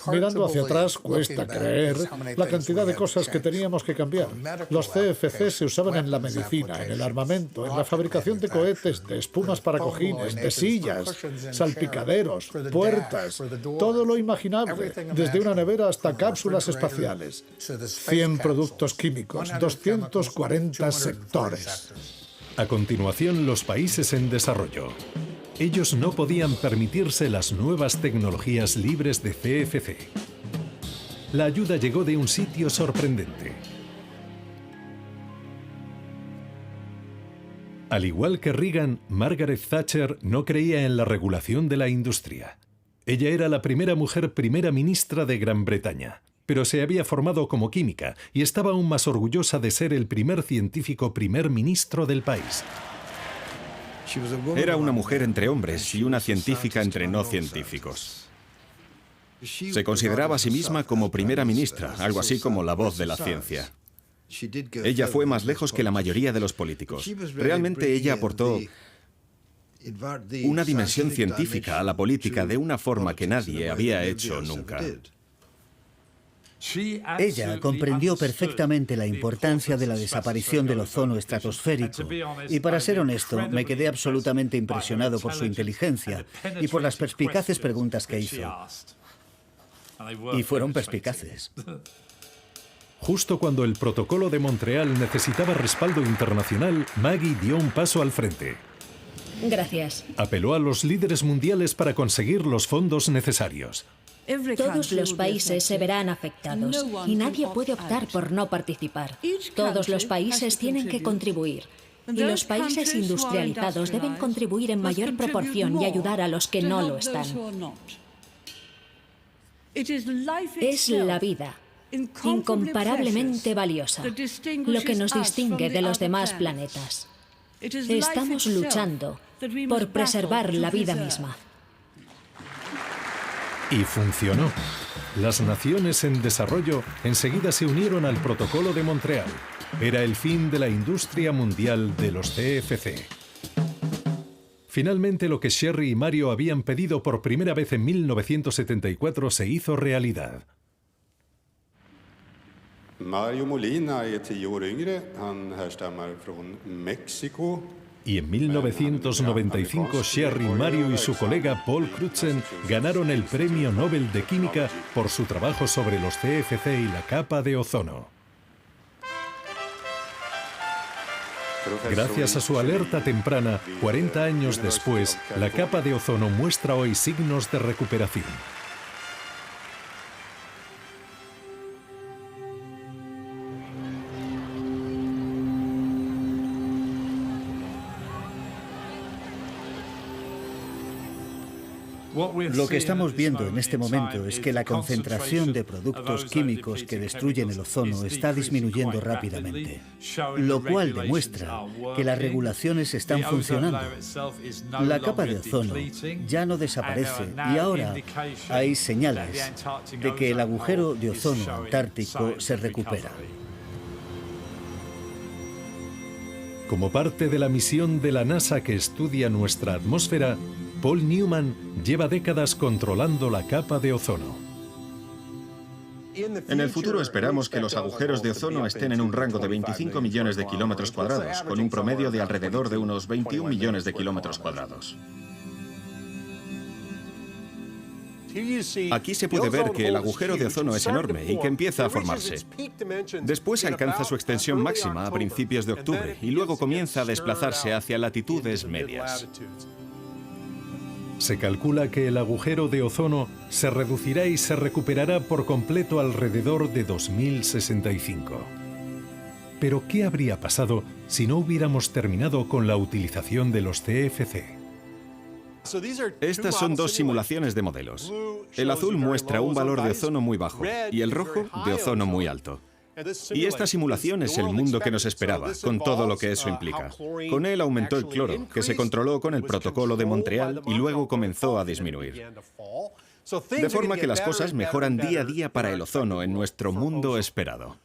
Mirando hacia atrás, cuesta creer la cantidad de cosas que teníamos que cambiar. Los CFC se usaban en la medicina, en el armamento, en la fabricación de cohetes, de espumas para cojines, de sillas, salpicaderos, puertas, todo lo imaginable, desde una nevera hasta cápsulas espaciales. 100 productos químicos, 240 sectores. A continuación, los países en desarrollo. Ellos no podían permitirse las nuevas tecnologías libres de CFC. La ayuda llegó de un sitio sorprendente. Al igual que Reagan, Margaret Thatcher no creía en la regulación de la industria. Ella era la primera mujer primera ministra de Gran Bretaña, pero se había formado como química y estaba aún más orgullosa de ser el primer científico primer ministro del país. Era una mujer entre hombres y una científica entre no científicos. Se consideraba a sí misma como primera ministra, algo así como la voz de la ciencia. Ella fue más lejos que la mayoría de los políticos. Realmente ella aportó una dimensión científica a la política de una forma que nadie había hecho nunca. Ella comprendió perfectamente la importancia de la desaparición del ozono estratosférico y, para ser honesto, me quedé absolutamente impresionado por su inteligencia y por las perspicaces preguntas que hizo. Y fueron perspicaces. Justo cuando el Protocolo de Montreal necesitaba respaldo internacional, Maggie dio un paso al frente. Gracias. Apeló a los líderes mundiales para conseguir los fondos necesarios. Todos los países se verán afectados y nadie puede optar por no participar. Todos los países tienen que contribuir. Y los países industrializados deben contribuir en mayor proporción y ayudar a los que no lo están. Es la vida, incomparablemente valiosa, lo que nos distingue de los demás planetas. Estamos luchando por preservar la vida misma. Y funcionó. Las naciones en desarrollo enseguida se unieron al Protocolo de Montreal. Era el fin de la industria mundial de los CFC. Finalmente, lo que Sherry y Mario habían pedido por primera vez en 1974 se hizo realidad. Mario Molina är 10 år yngre. Han härstammar från México. Y en 1995, Sherry, Mario y su colega Paul Crutzen ganaron el Premio Nobel de Química por su trabajo sobre los CFC y la capa de ozono. Gracias a su alerta temprana, 40 años después, la capa de ozono muestra hoy signos de recuperación. Lo que estamos viendo en este momento es que la concentración de productos químicos que destruyen el ozono está disminuyendo rápidamente, lo cual demuestra que las regulaciones están funcionando. La capa de ozono ya no desaparece y ahora hay señales de que el agujero de ozono antártico se recupera. Como parte de la misión de la NASA que estudia nuestra atmósfera, Paul Newman lleva décadas controlando la capa de ozono. En el futuro esperamos que los agujeros de ozono estén en un rango de 25 millones de kilómetros cuadrados, con un promedio de alrededor de unos 21 millones de kilómetros cuadrados. Aquí se puede ver que el agujero de ozono es enorme y que empieza a formarse. Después alcanza su extensión máxima a principios de octubre y luego comienza a desplazarse hacia latitudes medias. Se calcula que el agujero de ozono se reducirá y se recuperará por completo alrededor de 2065. Pero, ¿qué habría pasado si no hubiéramos terminado con la utilización de los CFC? Estas son dos simulaciones de modelos. El azul muestra un valor de ozono muy bajo y el rojo de ozono muy alto. Y esta simulación es el mundo que nos esperaba, con todo lo que eso implica. Con él aumentó el cloro, que se controló con el Protocolo de Montreal y luego comenzó a disminuir. De forma que las cosas mejoran día a día para el ozono en nuestro mundo esperado.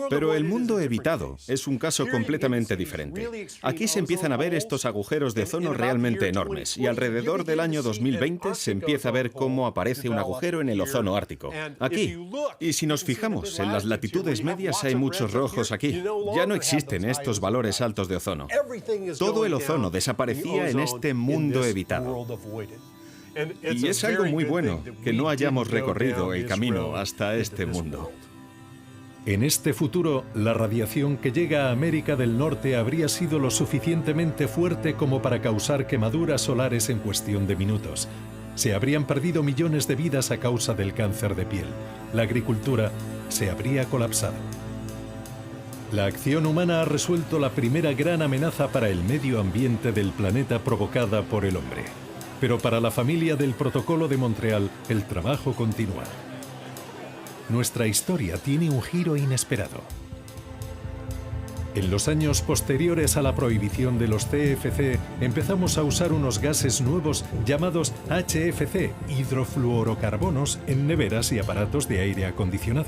Pero el mundo evitado es un caso completamente diferente. Aquí se empiezan a ver estos agujeros de ozono realmente enormes y alrededor del año 2020 se empieza a ver cómo aparece un agujero en el ozono ártico. Aquí. Y si nos fijamos, en las latitudes medias hay muchos rojos aquí. Ya no existen estos valores altos de ozono. Todo el ozono desaparecía en este mundo evitado. Y es algo muy bueno que no hayamos recorrido el camino hasta este mundo. En este futuro, la radiación que llega a América del Norte habría sido lo suficientemente fuerte como para causar quemaduras solares en cuestión de minutos. Se habrían perdido millones de vidas a causa del cáncer de piel. La agricultura se habría colapsado. La acción humana ha resuelto la primera gran amenaza para el medio ambiente del planeta provocada por el hombre. Pero para la familia del Protocolo de Montreal, el trabajo continúa. Nuestra historia tiene un giro inesperado. En los años posteriores a la prohibición de los CFC, empezamos a usar unos gases nuevos llamados HFC, hidrofluorocarbonos, en neveras y aparatos de aire acondicionado.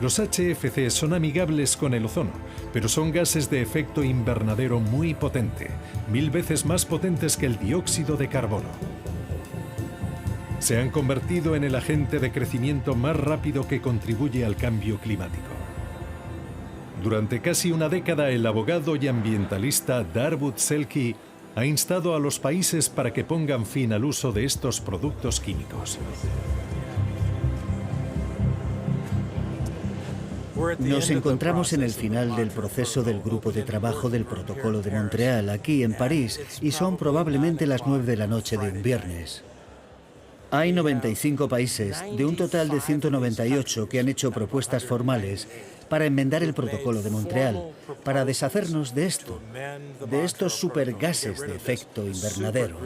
Los HFC son amigables con el ozono, pero son gases de efecto invernadero muy potente, 1000 veces más potentes que el dióxido de carbono. Se han convertido en el agente de crecimiento más rápido que contribuye al cambio climático. Durante casi una década, el abogado y ambientalista Darwood Selke ha instado a los países para que pongan fin al uso de estos productos químicos. Nos encontramos en el final del proceso del grupo de trabajo del Protocolo de Montreal, aquí en París, y son probablemente las 9 de la noche de un viernes. Hay 95 países, de un total de 198, que han hecho propuestas formales para enmendar el Protocolo de Montreal, para deshacernos de esto, de estos supergases de efecto invernadero,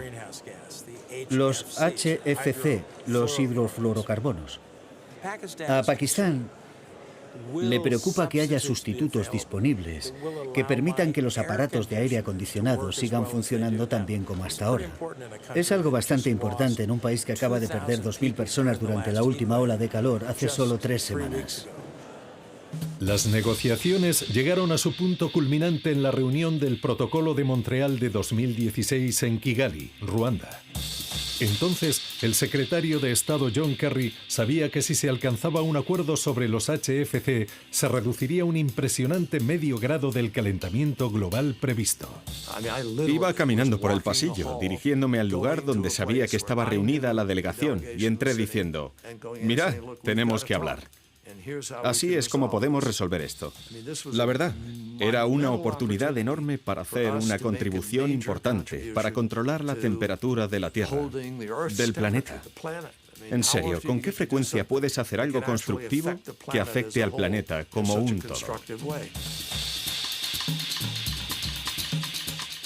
los HFC, los hidrofluorocarbonos. A Pakistán le preocupa que haya sustitutos disponibles que permitan que los aparatos de aire acondicionado sigan funcionando tan bien como hasta ahora. Es algo bastante importante en un país que acaba de perder 2000 personas durante la última ola de calor hace solo 3 semanas. Las negociaciones llegaron a su punto culminante en la reunión del Protocolo de Montreal de 2016 en Kigali, Ruanda. Entonces, el secretario de Estado John Kerry sabía que si se alcanzaba un acuerdo sobre los HFC, se reduciría un impresionante medio grado del calentamiento global previsto. Iba caminando por el pasillo, dirigiéndome al lugar donde sabía que estaba reunida la delegación, y entré diciendo, mirad, tenemos que hablar. Así es como podemos resolver esto. La verdad, era una oportunidad enorme para hacer una contribución importante, para controlar la temperatura de la Tierra, del planeta. En serio, ¿con qué frecuencia puedes hacer algo constructivo que afecte al planeta como un todo?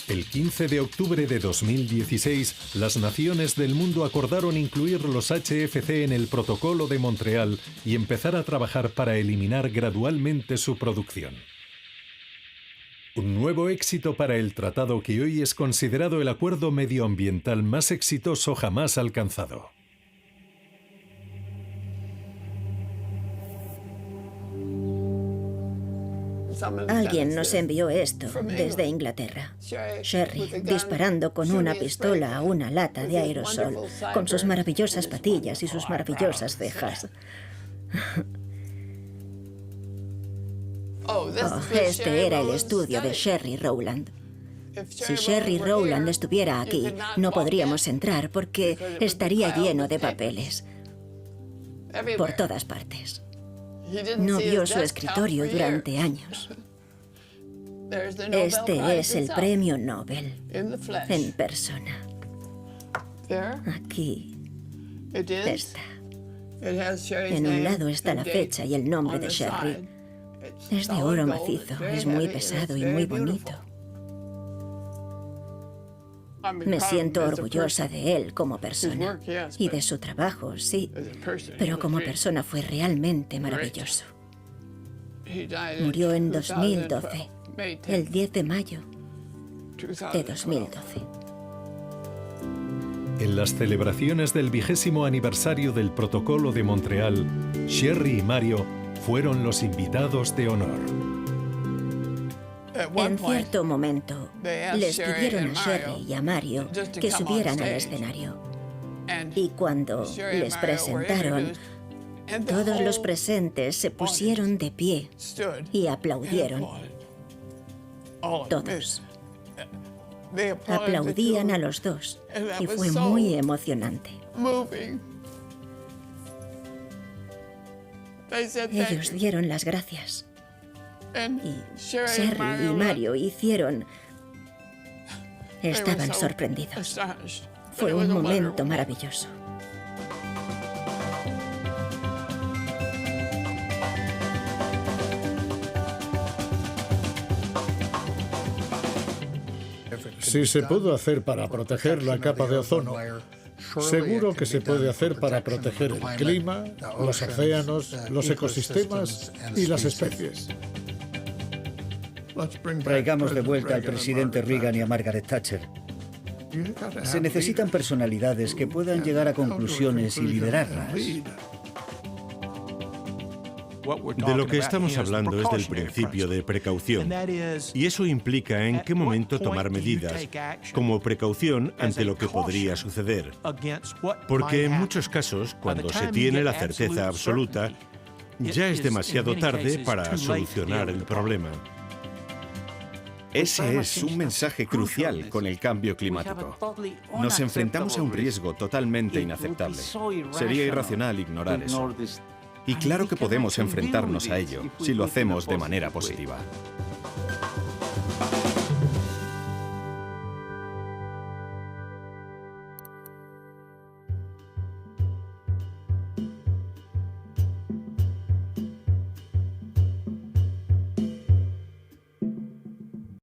El 15 de octubre de 2016, las naciones del mundo acordaron incluir los HFC en el Protocolo de Montreal y empezar a trabajar para eliminar gradualmente su producción. Un nuevo éxito para el tratado que hoy es considerado el acuerdo medioambiental más exitoso jamás alcanzado. Alguien nos envió esto desde Inglaterra. Sherry disparando con una pistola a una lata de aerosol, con sus maravillosas patillas y sus maravillosas cejas. Este era el estudio de Sherry Rowland. Si Sherry Rowland estuviera aquí, no podríamos entrar porque estaría lleno de papeles. Por todas partes. No vio su escritorio durante años. Este es el premio Nobel en persona. Aquí está. En un lado está la fecha y el nombre de Sherry. Es de oro macizo, es muy pesado y muy bonito. Me siento orgullosa de él como persona y de su trabajo, sí, pero como persona fue realmente maravilloso. Murió en 2012, el 10 de mayo de 2012. En las celebraciones del 20º aniversario del Protocolo de Montreal, Sherry y Mario fueron los invitados de honor. En cierto momento, les pidieron a Sherry y a Mario que subieran al escenario. Y cuando les presentaron, todos los presentes se pusieron de pie y aplaudieron. Todos. Aplaudían a los dos y fue muy emocionante. Ellos dieron las gracias. Y Sherry y Mario hicieron... Estaban sorprendidos. Fue un momento maravilloso. Si se pudo hacer para proteger la capa de ozono, seguro que se puede hacer para proteger el clima, los océanos, los ecosistemas y las especies. Traigamos de vuelta al presidente Reagan y a Margaret Thatcher. Se necesitan personalidades que puedan llegar a conclusiones y liderarlas. De lo que estamos hablando es del principio de precaución, y eso implica en qué momento tomar medidas como precaución ante lo que podría suceder. Porque en muchos casos, cuando se tiene la certeza absoluta, ya es demasiado tarde para solucionar el problema. Ese es un mensaje crucial con el cambio climático. Nos enfrentamos a un riesgo totalmente inaceptable. Sería irracional ignorar eso. Y claro que podemos enfrentarnos a ello si lo hacemos de manera positiva.